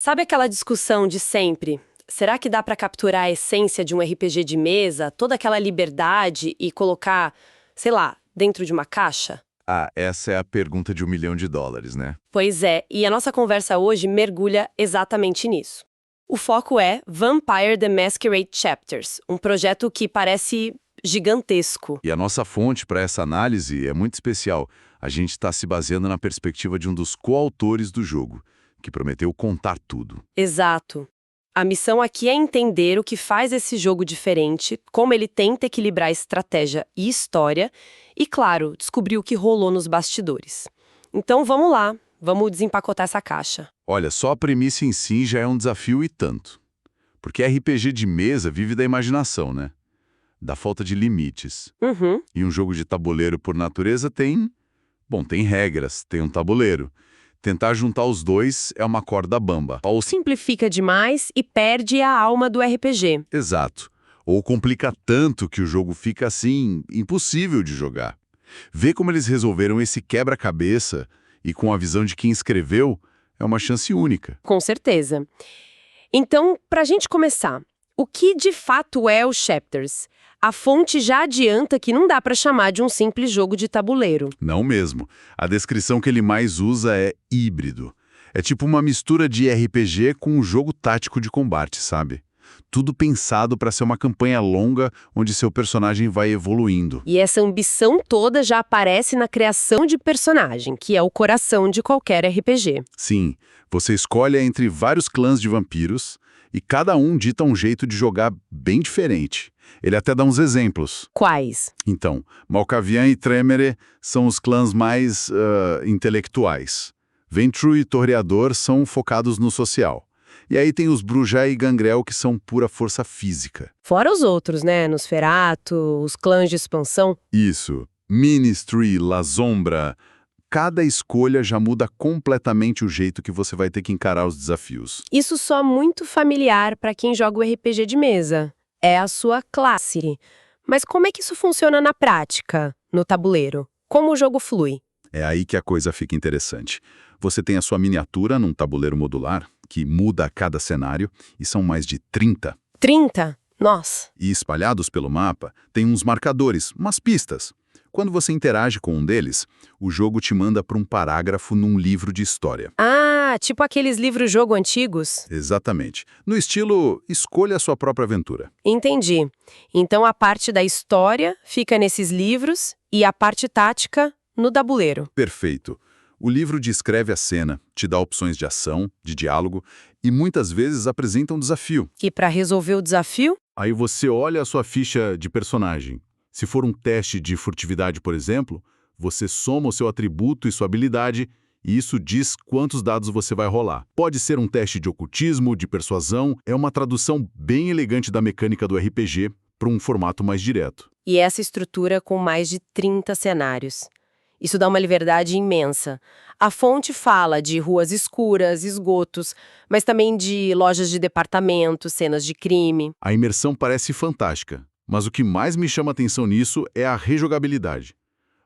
Sabe aquela discussão de sempre? Será que dá pra capturar a essência de um RPG de mesa, toda aquela liberdade e colocar, sei lá, dentro de uma caixa? Ah, essa é a pergunta de US$ 1 milhão, né? Pois é, e a nossa conversa hoje mergulha exatamente nisso. O foco é Vampire the Masquerade Chapters, um projeto que parece gigantesco. E a nossa fonte para essa análise é muito especial. A gente está se baseando na perspectiva de um dos coautores do jogo, que prometeu contar tudo. Exato. A missão aqui é entender o que faz esse jogo diferente, como ele tenta equilibrar estratégia e história, e, claro, descobrir o que rolou nos bastidores. Então vamos lá, vamos desempacotar essa caixa. Olha, só a premissa em si já é um desafio e tanto. Porque RPG de mesa vive da imaginação, né? Da falta de limites. Uhum. E um jogo de tabuleiro, por natureza, tem regras, tem um tabuleiro. Tentar juntar os dois é uma corda bamba. Ou simplifica demais e perde a alma do RPG. Exato. Ou complica tanto que o jogo fica, assim, impossível de jogar. Ver como eles resolveram esse quebra-cabeça e com a visão de quem escreveu é uma chance única. Com certeza. Então, pra gente começar, o que de fato é o Chapters? A fonte já adianta que não dá pra chamar de um simples jogo de tabuleiro. Não mesmo. A descrição que ele mais usa é híbrido. É tipo uma mistura de RPG com um jogo tático de combate, sabe? Tudo pensado para ser uma campanha longa onde seu personagem vai evoluindo. E essa ambição toda já aparece na criação de personagem, que é o coração de qualquer RPG. Sim, você escolhe entre vários clãs de vampiros e cada um dita um jeito de jogar bem diferente. Ele até dá uns exemplos. Quais? Então, Malkavian e Tremere são os clãs mais intelectuais. Ventru e Toreador são focados no social. E aí tem os Brujá e Gangrel, que são pura força física. Fora os outros, né? Nosferatu, os clãs de expansão. Isso. Ministry, La Sombra. Cada escolha já muda completamente o jeito que você vai ter que encarar os desafios. Isso só muito familiar para quem joga o RPG de mesa. É a sua classe. Mas como é que isso funciona na prática, no tabuleiro? Como o jogo flui? É aí que a coisa fica interessante. Você tem a sua miniatura num tabuleiro modular, que muda a cada cenário, e são mais de 30. 30? Nossa! E espalhados pelo mapa, tem uns marcadores, umas pistas. Quando você interage com um deles, o jogo te manda para um parágrafo num livro de história. Ah, tipo aqueles livros-jogo antigos? Exatamente. No estilo, escolha a sua própria aventura. Entendi. Então a parte da história fica nesses livros e a parte tática no tabuleiro. Perfeito. O livro descreve a cena, te dá opções de ação, de diálogo e muitas vezes apresenta um desafio. E para resolver o desafio? Aí você olha a sua ficha de personagem. Se for um teste de furtividade, por exemplo, você soma o seu atributo e sua habilidade e isso diz quantos dados você vai rolar. Pode ser um teste de ocultismo, de persuasão, é uma tradução bem elegante da mecânica do RPG para um formato mais direto. E essa estrutura com mais de 30 cenários. Isso dá uma liberdade imensa. A fonte fala de ruas escuras, esgotos, mas também de lojas de departamento, cenas de crime. A imersão parece fantástica, mas o que mais me chama atenção nisso é a rejogabilidade.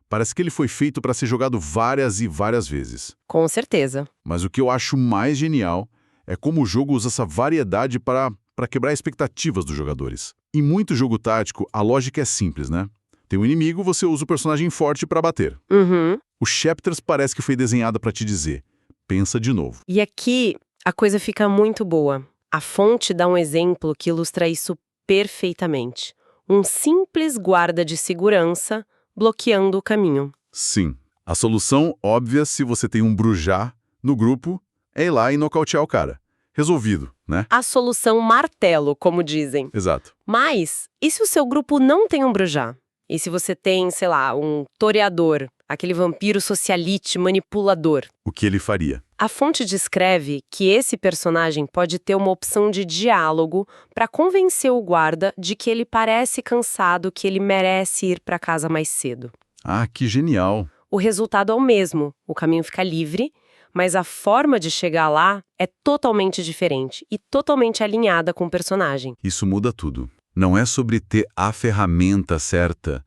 Parece que ele foi feito para ser jogado várias e várias vezes. Com certeza. Mas o que eu acho mais genial é como o jogo usa essa variedade para quebrar expectativas dos jogadores. Em muito jogo tático, a lógica é simples, né? Tem um inimigo, você usa o personagem forte para bater. Uhum. O Chapters parece que foi desenhado para te dizer, pensa de novo. E aqui a coisa fica muito boa. A fonte dá um exemplo que ilustra isso perfeitamente. Um simples guarda de segurança bloqueando o caminho. Sim, a solução óbvia se você tem um Brujá no grupo é ir lá e nocautear o cara. Resolvido, né? A solução martelo, como dizem. Exato. Mas, e se o seu grupo não tem um Brujá? E se você tem, sei lá, um toreador, aquele vampiro socialite manipulador? O que ele faria? A fonte descreve que esse personagem pode ter uma opção de diálogo para convencer o guarda de que ele parece cansado, que ele merece ir para casa mais cedo. Ah, que genial! O resultado é o mesmo, o caminho fica livre, mas a forma de chegar lá é totalmente diferente e totalmente alinhada com o personagem. Isso muda tudo. Não é sobre ter a ferramenta certa,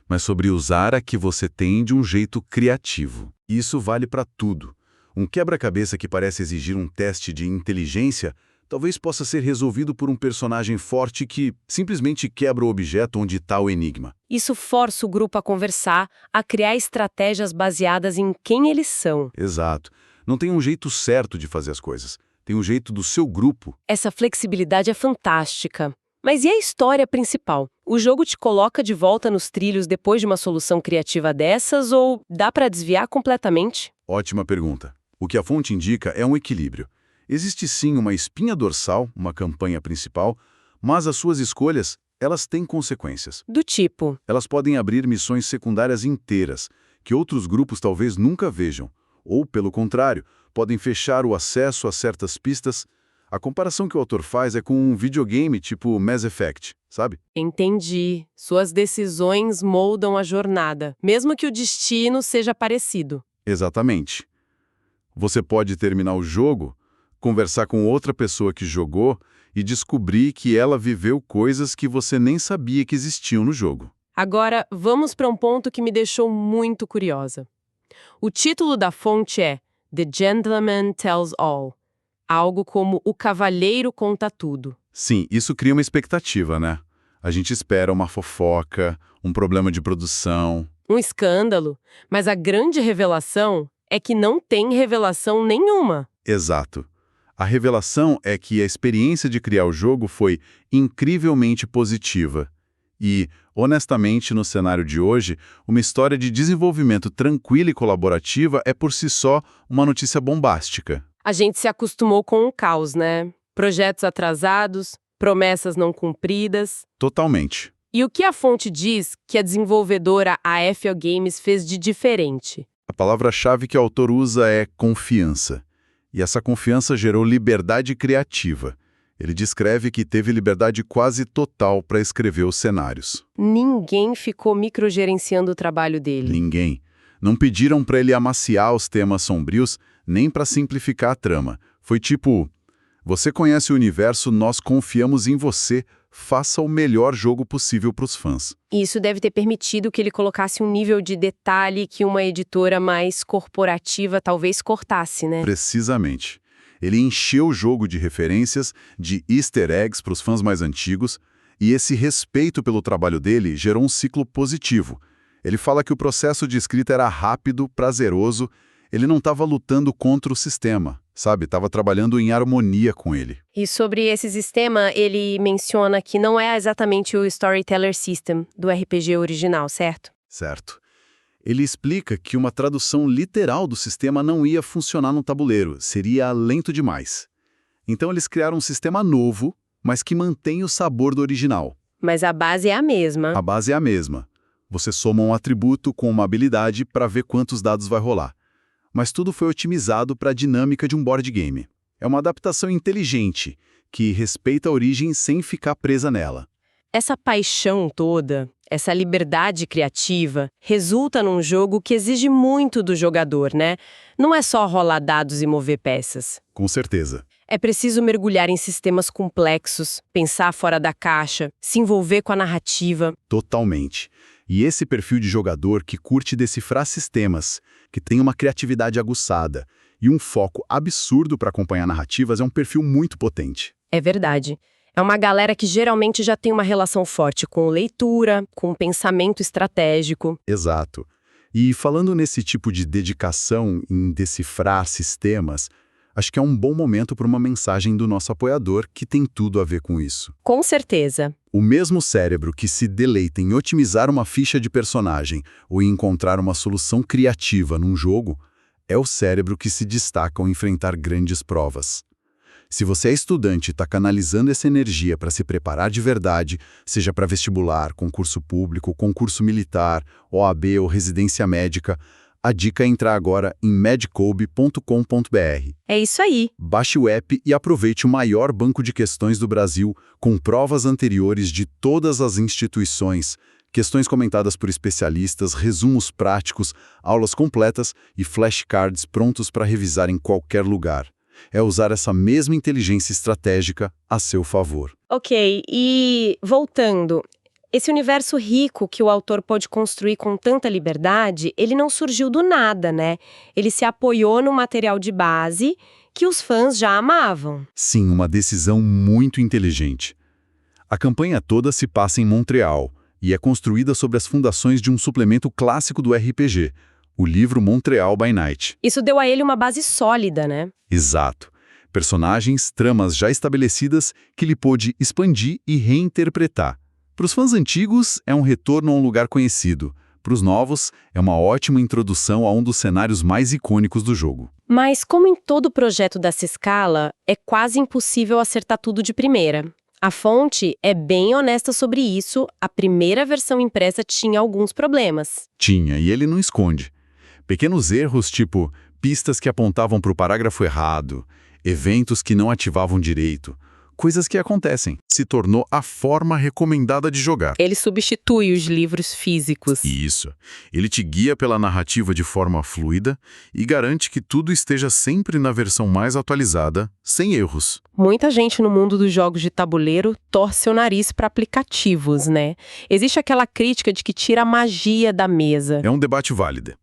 mas sobre usar a que você tem de um jeito criativo. Isso vale para tudo. Um quebra-cabeça que parece exigir um teste de inteligência talvez possa ser resolvido por um personagem forte que simplesmente quebra o objeto onde está o enigma. Isso força o grupo a conversar, a criar estratégias baseadas em quem eles são. Exato. Não tem um jeito certo de fazer as coisas. Tem um jeito do seu grupo. Essa flexibilidade é fantástica. Mas e a história principal? O jogo te coloca de volta nos trilhos depois de uma solução criativa dessas ou dá para desviar completamente? Ótima pergunta. O que a fonte indica é um equilíbrio. Existe sim uma espinha dorsal, uma campanha principal, mas as suas escolhas, elas têm consequências. Do tipo, Elas podem abrir missões secundárias inteiras, que outros grupos talvez nunca vejam. Ou, pelo contrário, podem fechar o acesso a certas pistas. A comparação que o autor faz é com um videogame tipo Mass Effect, sabe? entendi. Suas decisões moldam a jornada, mesmo que o destino seja parecido. Exatamente. Você pode terminar o jogo, conversar com outra pessoa que jogou e descobrir que ela viveu coisas que você nem sabia que existiam no jogo. Agora, vamos para um ponto que me deixou muito curiosa. O título da fonte é The Gentleman Tells All. Algo como O Cavalheiro Conta Tudo. Sim, isso cria uma expectativa, né? A gente espera uma fofoca, um problema de produção. Um escândalo, mas a grande revelação é que não tem revelação nenhuma. Exato. A revelação é que a experiência de criar o jogo foi incrivelmente positiva. E, honestamente, no cenário de hoje, uma história de desenvolvimento tranquila e colaborativa é por si só uma notícia bombástica. A gente se acostumou com o caos, né? Projetos atrasados, promessas não cumpridas. Totalmente. E o que a fonte diz que a desenvolvedora AFO Games fez de diferente? A palavra-chave que o autor usa é confiança. E essa confiança gerou liberdade criativa. Ele descreve que teve liberdade quase total para escrever os cenários. Ninguém ficou microgerenciando o trabalho dele. Ninguém. Não pediram para ele amaciar os temas sombrios, nem para simplificar a trama. Foi tipo, você conhece o universo, nós confiamos em você, faça o melhor jogo possível para os fãs. Isso deve ter permitido que ele colocasse um nível de detalhe que uma editora mais corporativa talvez cortasse, né? Precisamente. Ele encheu o jogo de referências, de easter eggs para os fãs mais antigos, e esse respeito pelo trabalho dele gerou um ciclo positivo. Ele fala que o processo de escrita era rápido, prazeroso, ele não estava lutando contra o sistema, sabe? Estava trabalhando em harmonia com ele. E sobre esse sistema, ele menciona que não é exatamente o Storyteller System do RPG original, certo? Certo. Ele explica que uma tradução literal do sistema não ia funcionar no tabuleiro, seria lento demais. Então eles criaram um sistema novo, mas que mantém o sabor do original. Mas a base é a mesma. A base é a mesma. Você soma um atributo com uma habilidade para ver quantos dados vai rolar. Mas tudo foi otimizado para a dinâmica de um board game. É uma adaptação inteligente, que respeita a origem sem ficar presa nela. Essa paixão toda, essa liberdade criativa, resulta num jogo que exige muito do jogador, né? Não é só rolar dados e mover peças. Com certeza. É preciso mergulhar em sistemas complexos, pensar fora da caixa, se envolver com a narrativa. Totalmente. E esse perfil de jogador que curte decifrar sistemas, que tem uma criatividade aguçada e um foco absurdo para acompanhar narrativas é um perfil muito potente. É verdade. É uma galera que geralmente já tem uma relação forte com leitura, com pensamento estratégico. Exato. E falando nesse tipo de dedicação em decifrar sistemas, acho que é um bom momento para uma mensagem do nosso apoiador que tem tudo a ver com isso. Com certeza. O mesmo cérebro que se deleita em otimizar uma ficha de personagem ou em encontrar uma solução criativa num jogo, é o cérebro que se destaca ao enfrentar grandes provas. Se você é estudante e está canalizando essa energia para se preparar de verdade, seja para vestibular, concurso público, concurso militar, OAB ou residência médica, a dica é entrar agora em medcoub.com.br. É isso aí. Baixe o app e aproveite o maior banco de questões do Brasil, com provas anteriores de todas as instituições, questões comentadas por especialistas, resumos práticos, aulas completas e flashcards prontos para revisar em qualquer lugar. É usar essa mesma inteligência estratégica a seu favor. Ok, e voltando, Esse universo rico que o autor pôde construir com tanta liberdade, ele não surgiu do nada, né? Ele se apoiou no material de base que os fãs já amavam. Sim, uma decisão muito inteligente. A campanha toda se passa em Montreal e é construída sobre as fundações de um suplemento clássico do RPG, o livro Montreal by Night. Isso deu a ele uma base sólida, né? Exato. Personagens, tramas já estabelecidas que ele pôde expandir e reinterpretar. Para os fãs antigos, é um retorno a um lugar conhecido. Para os novos, é uma ótima introdução a um dos cenários mais icônicos do jogo. Mas, como em todo projeto dessa escala, é quase impossível acertar tudo de primeira. A fonte é bem honesta sobre isso, a primeira versão impressa tinha alguns problemas. Tinha, e ele não esconde. Pequenos erros, tipo pistas que apontavam para o parágrafo errado, eventos que não ativavam direito, coisas que acontecem. Se tornou a forma recomendada de jogar. Ele substitui os livros físicos. Isso. Ele te guia pela narrativa de forma fluida e garante que tudo esteja sempre na versão mais atualizada, sem erros. Muita gente no mundo dos jogos de tabuleiro torce o nariz para aplicativos, né? Existe aquela crítica de que tira a magia da mesa. É um debate válido.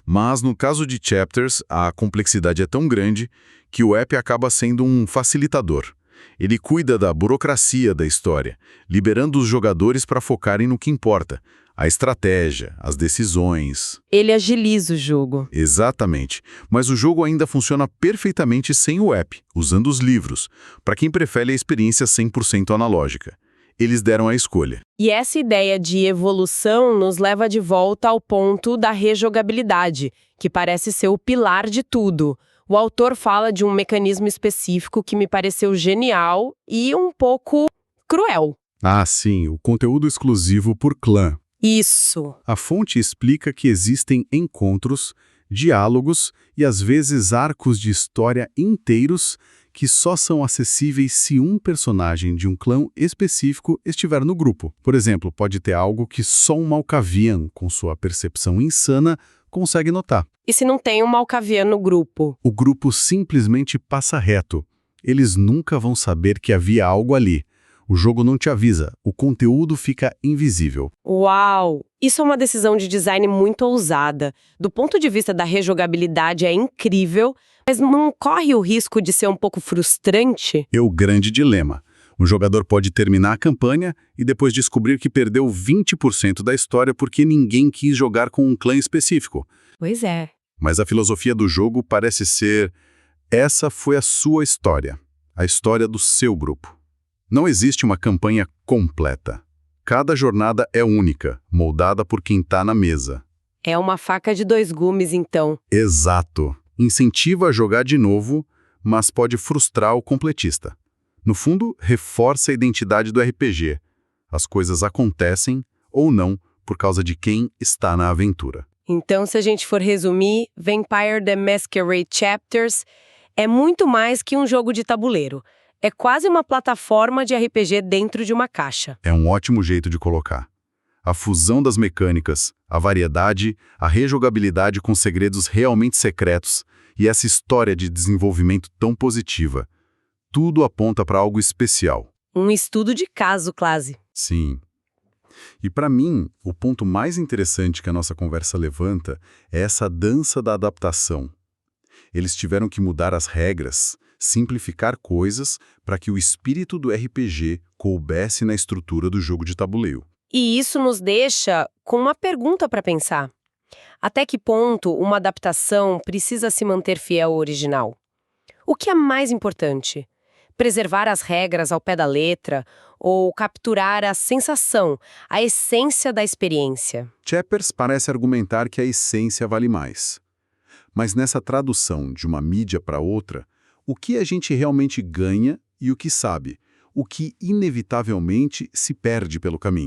Mas, no caso de Chapters, a complexidade é tão grande que o app acaba sendo um facilitador. Ele cuida da burocracia da história, liberando os jogadores para focarem no que importa, a estratégia, as decisões. Ele agiliza o jogo. Exatamente. Mas o jogo ainda funciona perfeitamente sem o app, usando os livros, para quem prefere a experiência 100% analógica. Eles deram a escolha. E essa ideia de evolução nos leva de volta ao ponto da rejogabilidade, que parece ser o pilar de tudo. O autor fala de um mecanismo específico que me pareceu genial e um pouco cruel. Ah, sim, o conteúdo exclusivo por clã. Isso. A fonte explica que existem encontros, diálogos e às vezes arcos de história inteiros que só são acessíveis se um personagem de um clã específico estiver no grupo. Por exemplo, pode ter algo que só um Malkavian, com sua percepção insana, consegue notar. E se não tem um Malkavian no grupo? O grupo simplesmente passa reto. Eles nunca vão saber que havia algo ali. O jogo não te avisa, o conteúdo fica invisível. Uau! Isso é uma decisão de design muito ousada. Do ponto de vista da rejogabilidade é incrível, mas não corre o risco de ser um pouco frustrante? É o grande dilema. Um jogador pode terminar a campanha e depois descobrir que perdeu 20% da história porque ninguém quis jogar com um clã específico. Pois é. Mas a filosofia do jogo parece ser: essa foi a sua história, a história do seu grupo. Não existe uma campanha completa. Cada jornada é única, moldada por quem está na mesa. É uma faca de dois gumes, então. Exato. Incentiva a jogar de novo, mas pode frustrar o completista. No fundo, reforça a identidade do RPG. As coisas acontecem, ou não, por causa de quem está na aventura. Então, se a gente for resumir, Vampire the Masquerade Chapters é muito mais que um jogo de tabuleiro. É quase uma plataforma de RPG dentro de uma caixa. É um ótimo jeito de colocar. A fusão das mecânicas, a variedade, a rejogabilidade com segredos realmente secretos e essa história de desenvolvimento tão positiva. Tudo aponta para algo especial. Um estudo de caso, quase. Sim. E para mim, o ponto mais interessante que a nossa conversa levanta é essa dança da adaptação. Eles tiveram que mudar as regras, simplificar coisas para que o espírito do RPG coubesse na estrutura do jogo de tabuleiro. E isso nos deixa com uma pergunta para pensar. Até que ponto uma adaptação precisa se manter fiel ao original? O que é mais importante? Preservar as regras ao pé da letra ou capturar a sensação, a essência da experiência? Chapters parece argumentar que a essência vale mais. Mas nessa tradução de uma mídia para outra, o que a gente realmente ganha e o que sabe? O que inevitavelmente se perde pelo caminho?